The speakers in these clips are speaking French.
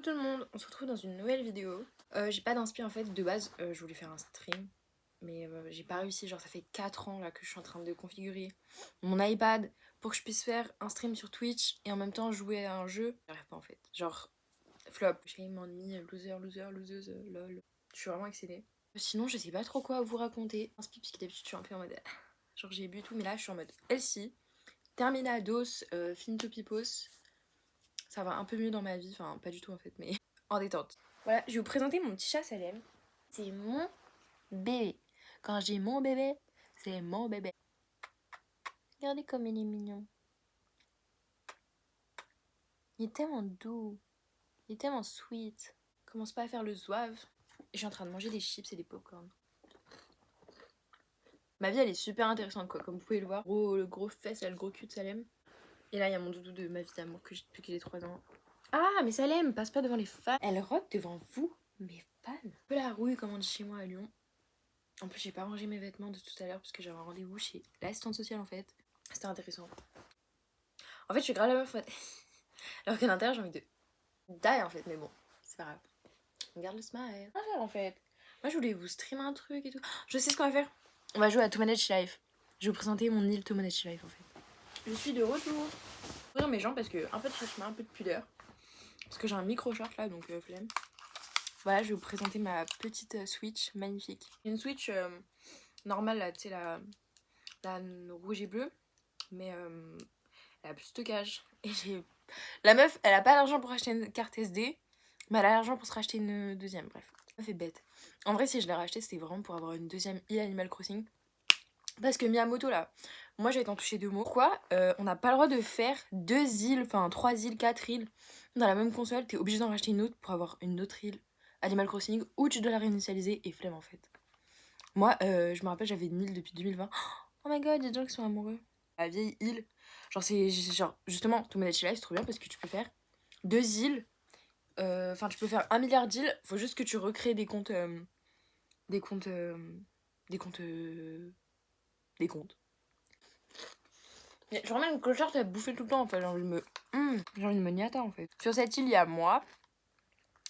Tout le monde, on se retrouve dans une nouvelle vidéo. J'ai pas d'inspi en fait, de base je voulais faire un stream, mais j'ai pas réussi, genre ça fait 4 ans là que je suis en train de configurer mon iPad pour que je puisse faire un stream sur Twitch et en même temps jouer à un jeu. J'arrive pas en fait, genre flop. Shame on me, loser, loser, loseuse, lol. Je suis vraiment excédée. Sinon je sais pas trop quoi vous raconter. Inspi parce que d'habitude je suis un peu en mode genre j'ai bu tout, mais là je suis en mode Elsie, Terminados, Finito Pipos. Ça va un peu mieux dans ma vie, enfin pas du tout en fait, mais en détente. Voilà, je vais vous présenter mon petit chat Salem. C'est mon bébé. Quand j'ai mon bébé, c'est mon bébé. Regardez comme il est mignon. Il est tellement doux. Il est tellement sweet. Commence pas à faire le zouave. Je suis en train de manger des chips et des popcorn. Ma vie elle est super intéressante quoi, comme vous pouvez le voir. Le gros fesse, là, le gros cul de Salem. Et là il y a mon doudou de ma vie d'amour que j'ai depuis que j'ai 3 ans. Ah mais Salem passe pas devant les fans. Elle rock devant vous, mes fans. Un peu la rouille comme on dit chez moi à Lyon. En plus j'ai pas rangé mes vêtements de tout à l'heure parce que j'avais un rendez-vous chez l'assistante sociale en fait. C'était intéressant. En fait je suis grave la meuf en fait. Alors qu'à l'intérieur j'ai envie de die en fait, mais bon, c'est pas grave. Regarde le smile. On va faire en fait. Moi je voulais vous streamer un truc et tout. Je sais ce qu'on va faire. On va jouer à Tomodachi Life. Je vais vous présenter mon île Tomodachi Life en fait. Je suis de retour. Ouvrir mes jambes parce que un peu de chachement, un peu de pudeur. Parce que j'ai un micro short là donc flemme. Voilà, je vais vous présenter ma petite Switch magnifique. Une Switch normale là, tu sais la rouge et bleu, mais elle a plus de stockage. Et j'ai... La meuf, elle a pas l'argent pour acheter une carte SD, mais elle a l'argent pour se racheter une deuxième, bref. Ça fait bête. En vrai, si je l'ai racheté, c'était vraiment pour avoir une deuxième île Animal Crossing. Parce que Miyamoto, là, moi j'avais t'en toucher 2 mots. Pourquoi on n'a pas le droit de faire 2 îles, enfin 3 îles, 4 îles dans la même console? T'es obligé d'en racheter une autre pour avoir une autre île Animal Crossing, ou tu dois la réinitialiser et flemme en fait. Moi, je me rappelle, j'avais une île depuis 2020. Oh my god, il y a des gens qui sont amoureux. La vieille île. Genre, c'est genre, justement, Tomodachi Life, c'est trop bien parce que tu peux faire 2 îles. Enfin, tu peux faire 1 milliard d'îles. Faut juste que tu recrées des comptes. Des comptes. Des comptes. Des comptes. Je remets une clochard, t'as bouffé tout le temps en fait. J'ai envie de me. J'ai envie de me niata en fait. Sur cette île, il y a moi,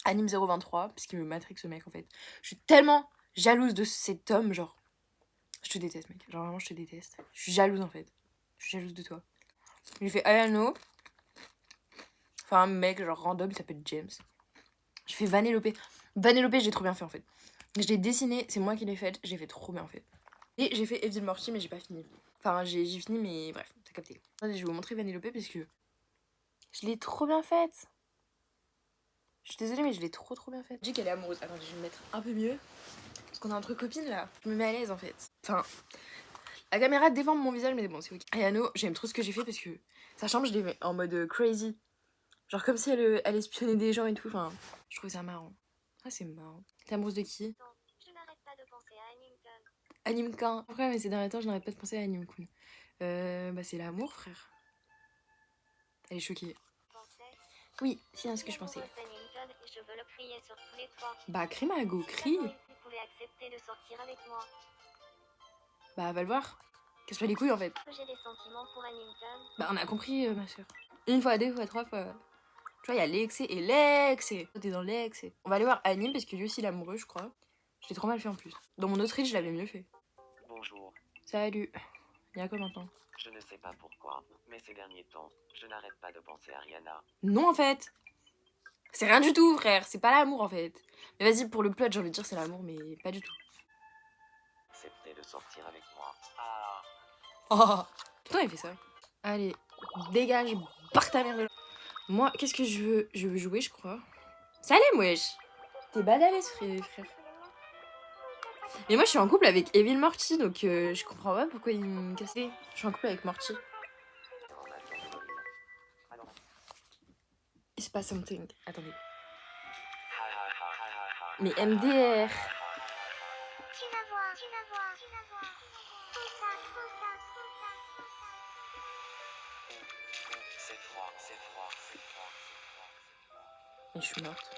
Anime023, parce qu'il me matrix ce mec en fait. Je suis tellement jalouse de cet homme, genre. Je te déteste, mec. Genre, vraiment, je te déteste. Je suis jalouse, en fait. Je suis jalouse de toi. J'ai fait Ayano. Enfin, un mec, genre, random, il s'appelle James. J'ai fait Vanellope. Vanellope, j'ai trop bien fait, en fait. Je l'ai dessiné, c'est moi qui l'ai fait. J'ai fait trop bien, en fait. Et j'ai fait Evil Morty, mais j'ai pas fini. Enfin, j'ai fini, mais bref, t'as capté. Attendez, je vais vous montrer Vanellope parce que je l'ai trop bien faite. Je suis désolée, mais je l'ai trop bien faite. Je dis qu'elle est amoureuse. Attendez, je vais me mettre un peu mieux. Parce qu'on est entre copines, là. Je me mets à l'aise, en fait. Enfin... La caméra déforme mon visage, mais bon, c'est ok. Ayano, j'aime trop ce que j'ai fait parce que sa chambre, je l'ai mis en mode crazy. Genre comme si elle espionnait des gens et tout. Enfin, je trouve ça marrant. Ah, c'est marrant. T'es amoureuse de qui? Je n'arrête pas de penser à Animecon. Animecon. Pourquoi? Mais ces derniers temps, je n'arrête pas de penser à Animecon. Bah, c'est l'amour, frère. Elle est choquée. Oui, c'est ce que je pensais. Je veux le crier sur tous les toits. Bah, crie, Margot, crie. Vous pouvez accepter de sortir avec moi. Bah, va le voir. Casse pas les couilles en fait. J'ai des sentiments pour Animecon. Bah, on a compris, ma soeur. 1 fois, 2 fois, 3 fois. Tu vois, il y a l'excès et l'excès. T'es dans l'excès. On va aller voir Anime parce que lui aussi il est amoureux, je crois. Je l'ai trop mal fait en plus. Dans mon autre île, je l'avais mieux fait. Bonjour. Salut. Il y a quoi maintenant? Je ne sais pas pourquoi, mais ces derniers temps, je n'arrête pas de penser à Rihanna. Non, en fait. C'est rien du tout, frère. C'est pas l'amour, en fait. Mais vas-y, pour le plot, j'ai envie de dire c'est l'amour, mais pas du tout. Acceptez de sortir avec moi. Ah. Oh. Putain, il fait ça. Allez, dégage, barre ta mère de là. Moi, qu'est-ce que je veux? Je veux jouer, je crois. Salut, wesh. T'es badass, frère. Mais moi, je suis en couple avec Evil Morty, donc je comprends pas pourquoi il me cassait. Je suis en couple avec Morty. Il se passe something. Attendez. Mais MDR. Tu vas voir. Tout ça. C'est froid. Et je suis morte.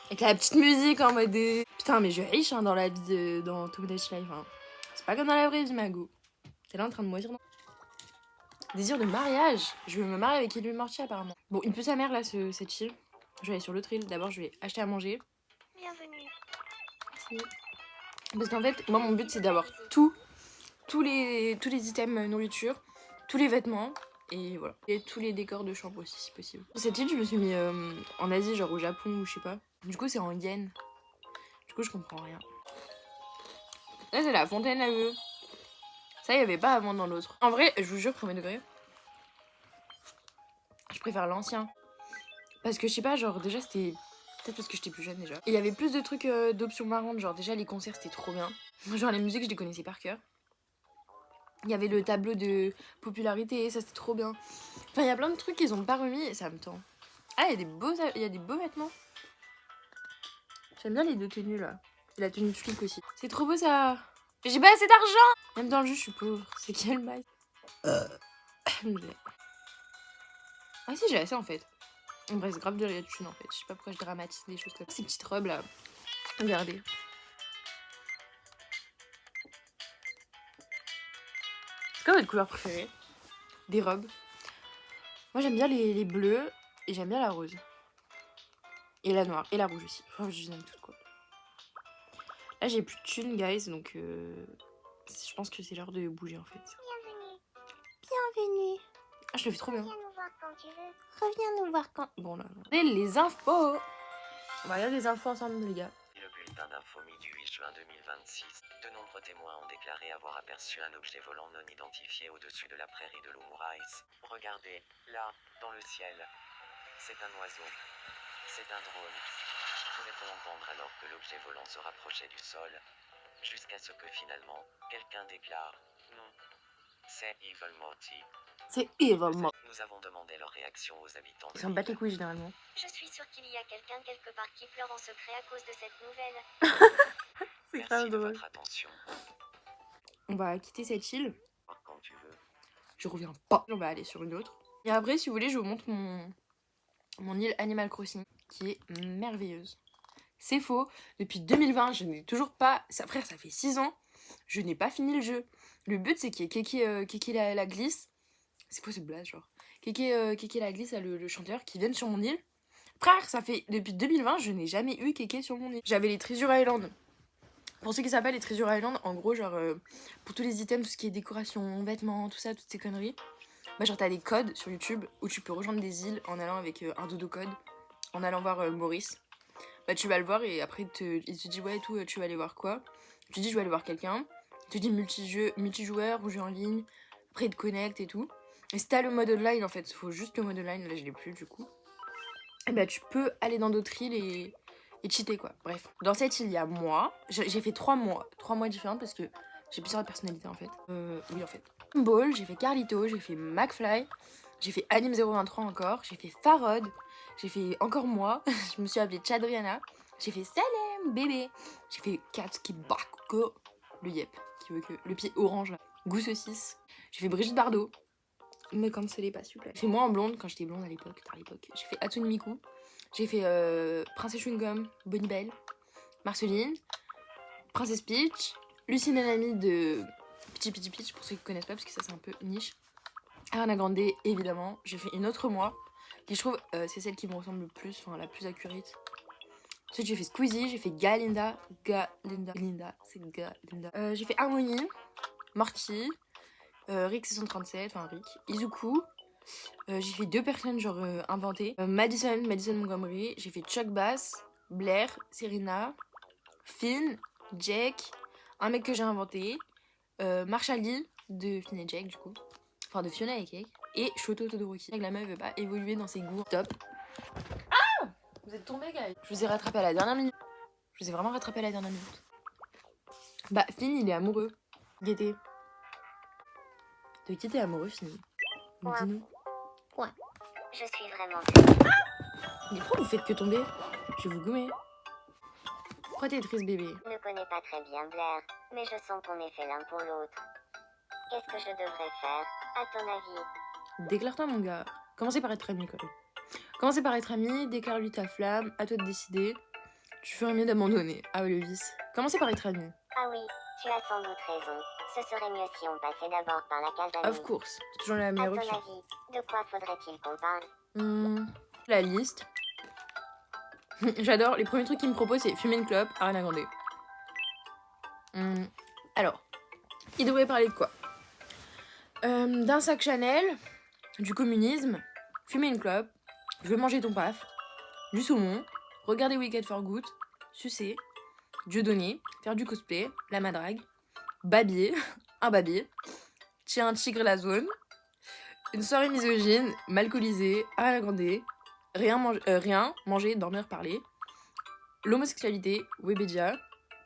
Avec la petite musique en mode... Putain, mais je riche hein, dans la vie dans Tomodachi Life. Hein. C'est pas comme dans la vraie vie, Mago. T'es là en train de moisir, non? Désir de mariage. Je veux me marier avec Edwin Mortier apparemment. Bon, il pue sa mère là, cette île. Je vais aller sur l'autre île. D'abord, je vais acheter à manger. Bienvenue. Merci. Parce qu'en fait, moi, mon but, c'est d'avoir tous les items nourriture, tous les vêtements, et voilà. Et tous les décors de chambre aussi, si possible. Cette île, je me suis mis en Asie, genre au Japon ou je sais pas. Du coup, c'est en yen. Du coup, je comprends rien. Là, c'est la fontaine à vœux. Ça, il n'y avait pas avant dans l'autre. En vrai, je vous jure, premier degré, je préfère l'ancien. Parce que je sais pas, genre déjà, c'était... Peut-être parce que j'étais plus jeune déjà. Et il y avait plus de trucs d'options marrantes. Genre déjà, les concerts, c'était trop bien. Genre les musiques, je les connaissais par cœur. Il y avait le tableau de popularité, ça c'était trop bien. Enfin, il y a plein de trucs qu'ils ont pas remis et ça me tend. Ah, il y a des beaux vêtements. J'aime bien les deux tenues là. Et la tenue de flic aussi. C'est trop beau ça. J'ai pas assez d'argent. Même dans le jeu, je suis pauvre. C'est quel bail. Ah si, j'ai assez en fait. On me reste grave de la thune en fait. Je sais pas pourquoi je dramatise des choses comme ça. Ces petites robes là. Regardez. C'est quoi votre couleur préférée des robes? Moi j'aime bien les bleus et j'aime bien la rose. Et la noire et la rouge aussi. Enfin, je les aime toutes quoi. Là j'ai plus de thunes guys donc je pense que c'est l'heure de bouger en fait. Bienvenue. Bienvenue. Ah je le fais trop bien. Viens nous voir quand tu veux. Reviens nous voir quand... Bon là. Et les infos. On va regarder les infos ensemble les gars. Le bulletin d'infomie du 8 juin 2026. De nombreux témoins ont déclaré avoir aperçu un objet volant non identifié au-dessus de la prairie de l'Oumurais. Regardez, là, dans le ciel. C'est un oiseau. C'est un drone. Pouvait-on entendre alors que l'objet volant se rapprochait du sol, jusqu'à ce que finalement, quelqu'un déclare « Non, c'est Evil Morty ». C'est Evil Morty. Nous avons demandé leur réaction aux habitants de Ils s'en battent les l'île. couilles généralement. Je suis sûre qu'il y a quelqu'un quelque part qui pleure en secret à cause de cette nouvelle. C'est Merci grave de drôle. votre attention. On va quitter cette île. Quand tu veux. Je reviens pas. On va aller sur une autre. Et après, si vous voulez, je vous montre mon île Animal Crossing, qui est merveilleuse. C'est faux. Depuis 2020, je n'ai toujours pas... Frère, ça fait 6 ans. Je n'ai pas fini le jeu. Le but, c'est qu'il y ait Kéké la glisse. C'est quoi ce blague, genre Kéké la glisse, le chanteur, qui vienne sur mon île. Frère, ça fait... Depuis 2020, je n'ai jamais eu Kéké sur mon île. J'avais les Treasure Island. Pour ceux qui s'appellent les Treasure Island, en gros, genre... pour tous les items, tout ce qui est décoration, vêtements, tout ça, toutes ces conneries. Bah genre, t'as des codes sur YouTube où tu peux rejoindre des îles en allant avec un dodo code. En allant voir Maurice. Bah tu vas le voir et après il te dit ouais et tout, tu vas aller voir quoi. Tu dis je vais aller voir quelqu'un. Tu dis multijoueur ou jeu en ligne. Après il te connecte et tout. Et si t'as le mode online en fait, il faut juste le mode online, là je l'ai plus du coup. Et bah tu peux aller dans d'autres îles et cheater quoi. Bref. Dans cette île il y a moi. J'ai fait 3 mois. 3 mois différents parce que j'ai plusieurs personnalités en fait. Oui en fait. Ball, j'ai fait Carlito, j'ai fait McFly. J'ai fait Anime 023 encore. J'ai fait Farod. J'ai fait encore moi, je me suis appelée Chadriana. J'ai fait Salem, bébé. J'ai fait Katsuki Bako, le yep, qui veut que le pied orange là. Goût saucisse. J'ai fait Brigitte Bardot. Me cancellez pas s'il vous plaît. J'ai fait moi en blonde quand j'étais blonde à l'époque, tard à l'époque. J'ai fait Hatsune Miku. J'ai fait Princesse Chewing Gum, Bonnie Belle, Marceline, Princesse Peach, Lucie Nanami de Petit Peach pour ceux qui connaissent pas parce que ça c'est un peu niche. Ariana Grande évidemment. J'ai fait une autre moi. Qui je trouve c'est celle qui me ressemble le plus, enfin la plus accurate. Ensuite j'ai fait Squeezie, j'ai fait Galinda, c'est Galinda. J'ai fait Harmonie, Morty, Rick 637, enfin Rick, Izuku. J'ai fait 2 personnes genre inventées. Madison Montgomery, j'ai fait Chuck Bass, Blair, Serena, Finn, Jack, un mec que j'ai inventé, Marshall Lee de Finn et Jack du coup. Enfin de Fiona et Cake. Et Shoto Todoroki. La meuf veut pas évoluer dans ses goûts. Top. Ah, vous êtes tombés, gars. Je vous ai rattrapé à la dernière minute. Je vous ai vraiment rattrapé à la dernière minute. Bah, Finn, il est amoureux. Gaieté. De qui t'es amoureux, Finn? Dis-nous. Ouais. Je suis vraiment... Mais pourquoi vous faites que tomber? Je vais vous gommer. Pourquoi t'es triste, bébé? Je ne connais pas très bien Blair, mais je sens qu'on est fait l'un pour l'autre. Qu'est-ce que je devrais faire, à ton avis? Déclare-toi, mon gars. Commencez par être ami, quand même. Commencez par être ami, déclare-lui ta flamme, à toi de décider. Tu ferais mieux d'abandonner. Ah ouais, le vice. Commencez par être ami. Ah oui, tu as sans doute raison. Ce serait mieux si on passait d'abord par la case amis. Of course, c'est toujours la À meilleure ton option. avis, de quoi faudrait-il qu'on parle? La liste. J'adore, les premiers trucs qu'il me propose, c'est fumer une clope, Ariana Grande. Alors, il devrait parler de quoi? D'un sac Chanel, du communisme, fumer une clope, je veux manger ton paf, du saumon, regarder Wicked for Good, sucer, Dieudonné, faire du cosplay, la madrague, babier, un babier, tiens un tigre la zone, une soirée misogyne, m'alcooliser, Ariana Grande, rien, manger, dormir, parler, l'homosexualité, Webedia,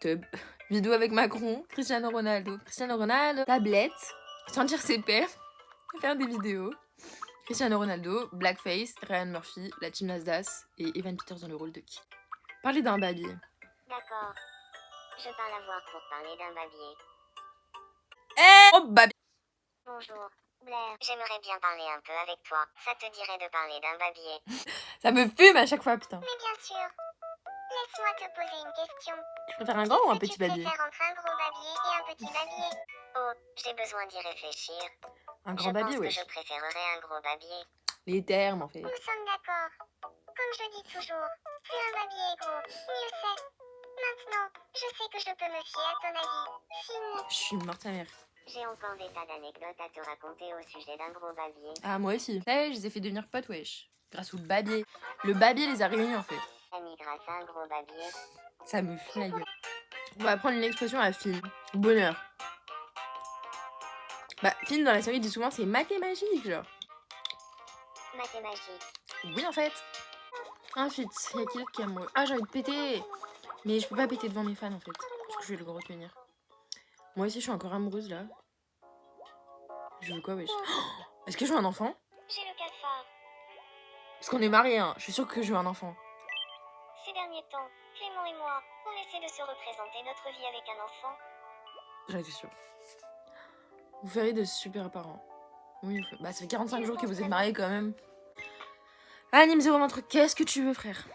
Tub, vidéo avec Macron, Cristiano Ronaldo, tablette, sentir ses pères, faire des vidéos, Cristiano Ronaldo, Blackface, Ryan Murphy, la team Nasdaq et Evan Peters dans le rôle de qui? Parler d'un babier. D'accord. Je parle à voir pour parler d'un babier. Oh, babier. Bonjour, Blair. J'aimerais bien parler un peu avec toi. Ça te dirait de parler d'un babier? Ça me fume à chaque fois, putain. Mais bien sûr. Laisse-moi te poser une question. Tu préfères un grand ou un petit babier? Tu préfères entre un gros babier et un petit babier? Oh, j'ai besoin d'y réfléchir. Un grand babier, Je oui. pense que je préférerais un gros babier. Les termes, en fait. Nous sommes d'accord. Comme je dis toujours, plus un babier est gros, mieux c'est. Maintenant, je sais que je peux me fier à ton avis. Fini. Je suis morte sa mère. J'ai encore des tas d'anecdotes à te raconter au sujet d'un gros babier. Ah, moi aussi. Je les ai fait devenir potes, wesh. Grâce au babier. Le babier les a réunis, en fait. Ami grâce à un gros babier. Ça me fume la gueule. On va prendre une expression à film. Bonheur. Bah, film dans la série dit souvent c'est mathémagique, genre. Mathémagique. Oui, en fait. Ensuite, il y a qui d'autre qui est amoureux? Ah, j'ai envie de péter. Mais je peux pas péter devant mes fans, en fait. Parce que je vais le retenir. Moi aussi, je suis encore amoureuse, là. Je veux quoi, wesh? Oh, est-ce que je veux un enfant? J'ai le cafard. Parce qu'on est mariés, hein. Je suis sûre que je veux un enfant. Ces derniers temps, Clément et moi, on essaie de se représenter notre vie avec un enfant. J'en étais sûre. Vous ferez de super parents. Oui, bah ça fait 45 jours que vous êtes mariés quand même. Anime 023, qu'est-ce que tu veux, frère?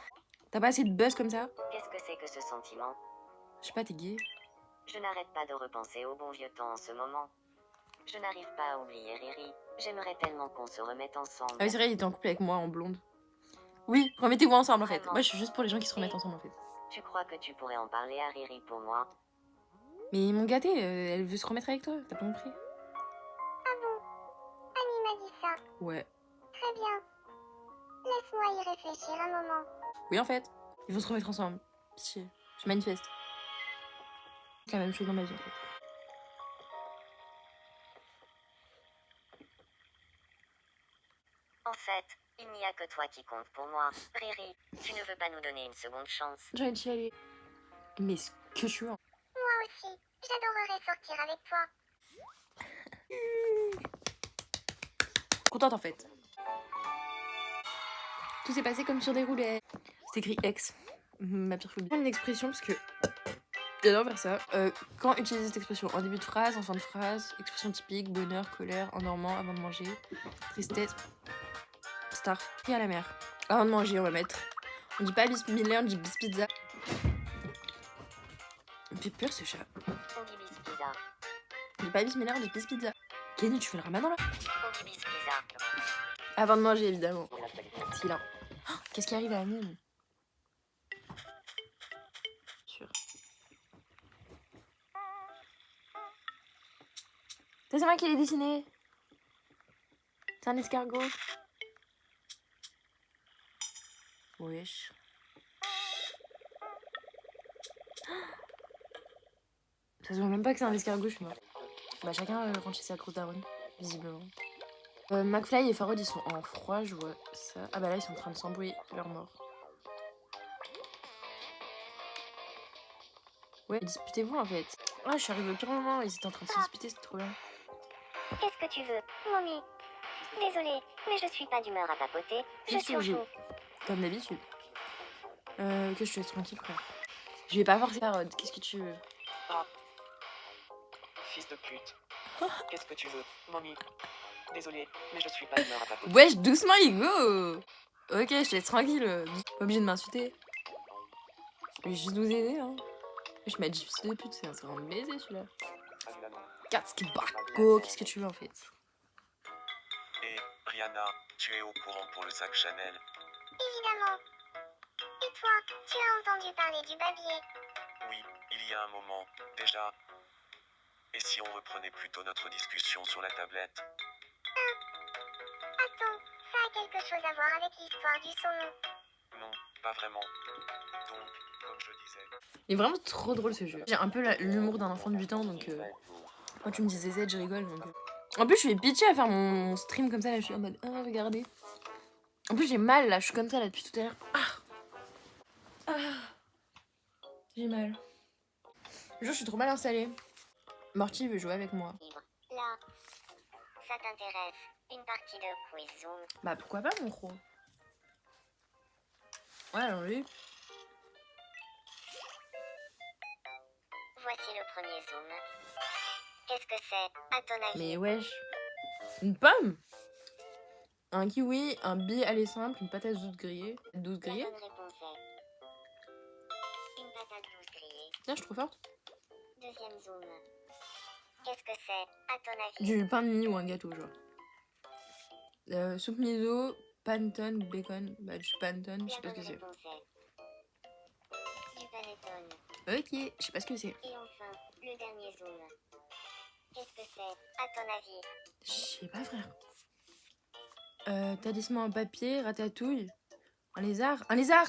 T'as pas assez de buzz comme ça? Qu'est-ce que c'est que ce sentiment? Je sais pas, t'es gay? Je n'arrête pas de repenser au bon vieux temps en ce moment. Je n'arrive pas à oublier Riri. J'aimerais tellement qu'on se remette ensemble. Ah oui, c'est vrai, il était en couple avec moi en blonde. Oui, remettez-vous ensemble en fait. Vraiment. Moi, je suis juste pour les gens qui se remettent ensemble en fait. Tu crois que tu pourrais en parler à Riri pour moi? Mais ils m'ont gâté, elle veut se remettre avec toi, t'as pas compris? Ah bon? Annie m'a dit ça. Ouais. Très bien. Laisse-moi y réfléchir un moment. Oui, en fait, ils vont se remettre ensemble. Pitié, je manifeste. C'est la même chose dans ma vie en fait. En fait, il n'y a que toi qui compte pour moi. Riri, tu ne veux pas nous donner une seconde chance? J'ai envie de chialer. Mais ce que je veux. Moi aussi. J'adorerais sortir avec toi. Contente en fait. Tout s'est passé comme sur des roulettes. C'est écrit ex. Ma pire phobie. Une expression parce que j'adore faire ça. Quand utiliser cette expression? En début de phrase, en fin de phrase, expression typique, bonheur, colère, endormant, avant de manger, tristesse, starf, cri à la mer. Avant de manger, on va mettre. On dit pas bismillah, on dit bis pizza. Il me fait peur ce chat. On dit bis pizza. On dit pas bismillah, on dit bis pizza. Kenny, tu fais le ramadan là? On dit bis pizza. Avant de manger, évidemment. Si là. Oh, qu'est-ce qui arrive à Amine? Sûr. Ça, c'est moi qui l'ai dessiné. C'est un escargot. Wesh. Ça se voit même pas que c'est un escargot, je suis morte. Bah chacun rentre chez sa grosse daronne, visiblement. McFly et Farod ils sont en froid, je vois ça. Ah bah là ils sont en train de s'embrouiller, leur mort. Ouais, disputez-vous en fait. Ah, je suis arrivée au pire moment, ils étaient en train de se disputer, c'est trop bien. Qu'est-ce que tu veux, mommy? Désolée, mais je suis pas d'humeur à papoter. Je suis au jeu. surjoue. Comme d'habitude. Que je te laisse tranquille, frère. Je vais pas forcer Farod, qu'est-ce que tu veux? Fils de pute. Qu'est-ce que tu veux, mamie? Désolé, mais je suis pas d'humeur à papoter. Wesh, doucement, Hugo. Ok, je te laisse tranquille. Pas obligé de m'insulter. Je vais juste vous aider, hein. Je m'a dit fils de pute, c'est un baiser celui-là. Katsuki qu'est-ce que tu veux en fait? Et, Rihanna, tu es au courant pour le sac Chanel? Évidemment. Et toi, tu as entendu parler du babier? Oui, il y a un moment, déjà. Et si on reprenait plutôt notre discussion sur la tablette? Attends, ça a quelque chose à voir avec l'histoire du saumon. Non, pas vraiment. Donc, comme je disais... Il est vraiment trop drôle ce jeu. J'ai un peu l'humour d'un enfant de 8 ans donc quand tu me dis ZZ je rigole donc En plus je suis pitchée à faire mon stream comme ça là, je suis en mode ah regardez. En plus j'ai mal là, je suis comme ça là depuis tout à l'heure. J'ai mal. Le jour je suis trop mal installée. Morty veut jouer avec moi. Là, ça t'intéresse? Une partie de quiz Zoom. Bah pourquoi pas mon gros. Ouais allons-y. Voici le premier Zoom. Qu'est-ce que c'est, à ton avis? Mais wesh. Une pomme. Un kiwi, un aller simple, une patate douce grillée. Douce La grillée. bonne réponse est une patate douce grillée. Tiens, je suis trop forte. Deuxième Zoom. Qu'est-ce que c'est, à ton avis? Du pain de mie ou un gâteau genre. Soupe miso, panettone, bacon. Bah du panettone, je sais pas ce que c'est. réponse est du panettone. Ok, je sais pas ce que c'est. Et enfin, le dernier Zoom. Qu'est-ce que c'est, à ton avis? Je sais pas frère. Talisman en papier, ratatouille. Un lézard. Un lézard.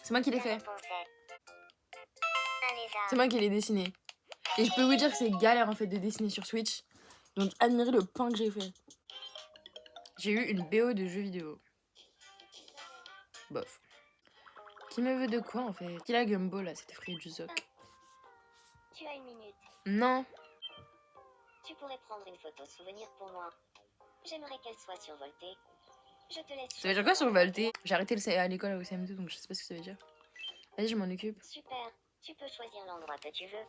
C'est moi qui l'ai La fait. réponse est un lézard. C'est moi qui l'ai dessiné. Et je peux vous dire que c'est galère en fait de dessiner sur Switch. Donc admirez le pain que j'ai fait. J'ai eu une BO de jeux vidéo. Bof. Qui me veut de quoi en fait? Qui la Gumbo là, c'était frais du zoc. Tu as une minute. Non. Tu pourrais prendre une photo souvenir pour moi. J'aimerais qu'elle soit survoltée. Je te laisse. Ça veut dire quoi survolter? J'ai arrêté à l'école au CM2 donc je sais pas ce que ça veut dire. Vas-y, je m'en occupe. Super. Tu peux choisir l'endroit que tu veux.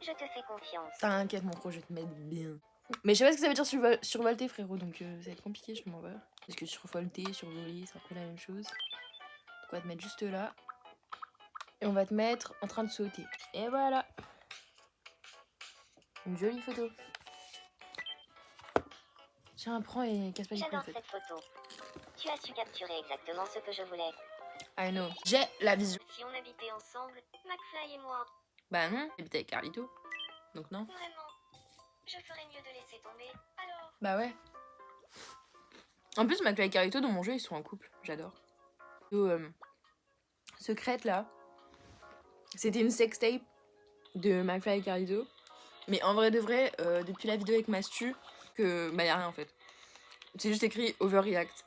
Je te fais confiance. T'inquiète mon gros, je vais te mettre bien. Mais je sais pas ce que ça veut dire survolter frérot, donc ça va être compliqué, je m'en vais. Parce que survolter, survoler, c'est un peu la même chose. Donc on va te mettre juste là. Et on va te mettre en train de sauter. Et voilà. Une jolie photo. Tiens, prends et casse pas les couilles en J'adore fait. cette photo. Tu as su capturer exactement ce que je voulais. I know. J'ai la vision. Si on habitait ensemble, McFly et moi, Bah non, j'habite avec Carlito. Donc non. vraiment, je ferais mieux de laisser tomber. Alors, Bah ouais. En plus, McFly et Carlito dans mon jeu, ils sont en couple. J'adore. Secrète là. C'était une sextape de McFly et Carlito. Mais en vrai de vrai, depuis la vidéo avec Mastu, que bah y'a rien en fait. C'est juste écrit overreact.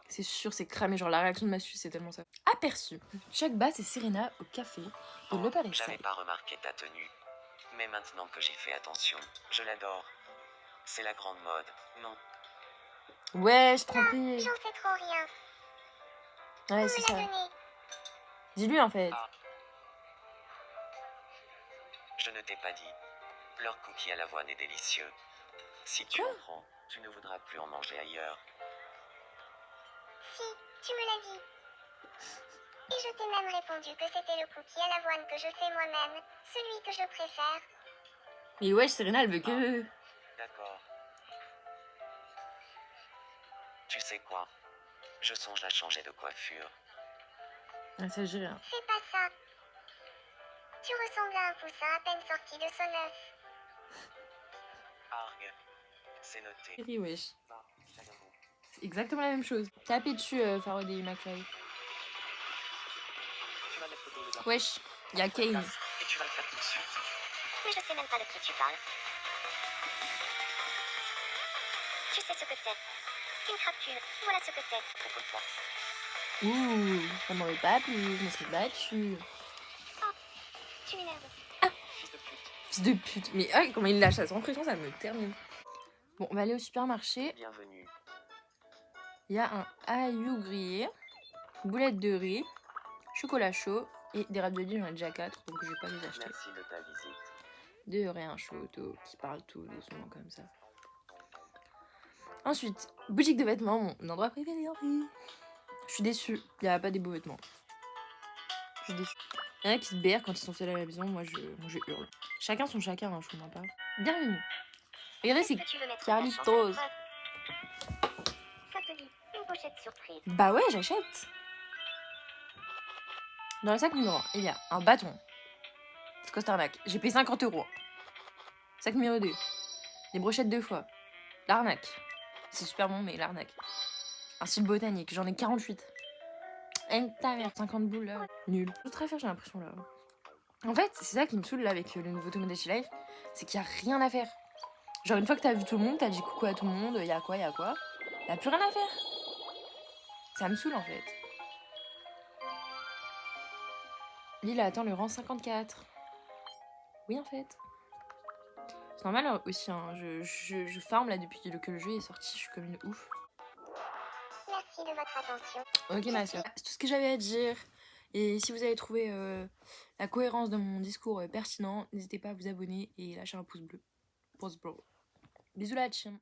C'est sûr, c'est cramé. Genre la réaction de Mastu, c'est tellement ça. Aperçu. Chuck Bass et Serena au café de l'Upper East J'avais Side. pas remarqué ta tenue. Mais maintenant que j'ai fait attention, je l'adore. C'est la grande mode, non? Ouais, je t'en prie. j'en sais trop rien. Ouais, On c'est me ça. l'a donné. Dis-lui en fait. Ah. Je ne t'ai pas dit. Leur cookie à l'avoine est délicieux. Si tu en prends, tu ne voudras plus en manger ailleurs. Si, tu me l'as dit. Et je t'ai même répondu que c'était le cookie à l'avoine que je fais moi-même, celui que je préfère. Mais ouais, Serena, elle veut que. D'accord. Tu sais quoi? Je songe à changer de coiffure. Ah, ça, j'ai rien. Fais pas ça. Tu ressembles à un poussin à peine sorti de son œuf. Arg. C'est noté. Chérie, wesh. Ah, c'est bon. C'est exactement la même chose. Tapez dessus, Faraday et McFly. Tu vas mettre photo dedans. Wesh, y'a Kane. Et tu vas le faire tout de suite. Mais je sais même pas de qui tu parles. Tu sais ce que c'est. Une crapule. Voilà ce que c'est. Réponds-toi. Ouh, ça m'aurait pas plu, je me serais battue. Tu m'énerves. Fils de pute. Fils de pute. Mais ah, comment il lâche ça sans pression, ça me termine. Bon, on va aller au supermarché. Bienvenue. Il y a un aïou grillé, boulettes de riz, chocolat chaud et des raviolis, j'en ai déjà 4, donc je vais pas les acheter. Merci de ta visite. De rien chaud, qui parle tout doucement comme ça. Ensuite, boutique de vêtements, mon endroit préféré en vie. Je suis déçue, il n'y a pas des beaux vêtements. Je suis déçue. Il y en a qui se berrent quand ils sont seuls à la maison, moi je hurle. Chacun son chacun, hein, je vous mens pas. Bienvenue. Regardez, c'est Est-ce que tu veux mettre ta chance à Carlitos. l'épreuve? Ça te dit une pochette surprise. Bah ouais, j'achète. Dans le sac numéro 1, il y a un bâton. C'est quoi cette arnaque? J'ai payé 50 €. Sac numéro 2. Des brochettes 2 fois. L'arnaque. C'est super bon, mais l'arnaque. Un style botanique, j'en ai 48. Et ta mère, 50 boules là. Nul. D'autres affaires, j'ai l'impression là. En fait, c'est ça qui me saoule là avec le nouveau Tomodachi Life, c'est qu'il y a rien à faire. Genre, une fois que t'as vu tout le monde, t'as dit coucou à tout le monde, y a quoi, y a quoi. Y a plus rien à faire. Ça me saoule en fait. Lille attend le rang 54. Oui, en fait. C'est normal aussi, hein. Je farm là depuis que le jeu est sorti, je suis comme une ouf. Merci de votre attention. Ok, ma soeur. C'est tout ce que j'avais à dire. Et si vous avez trouvé la cohérence de mon discours pertinent, n'hésitez pas à vous abonner et lâcher un pouce bleu. Pouce bleu. Bisous la team.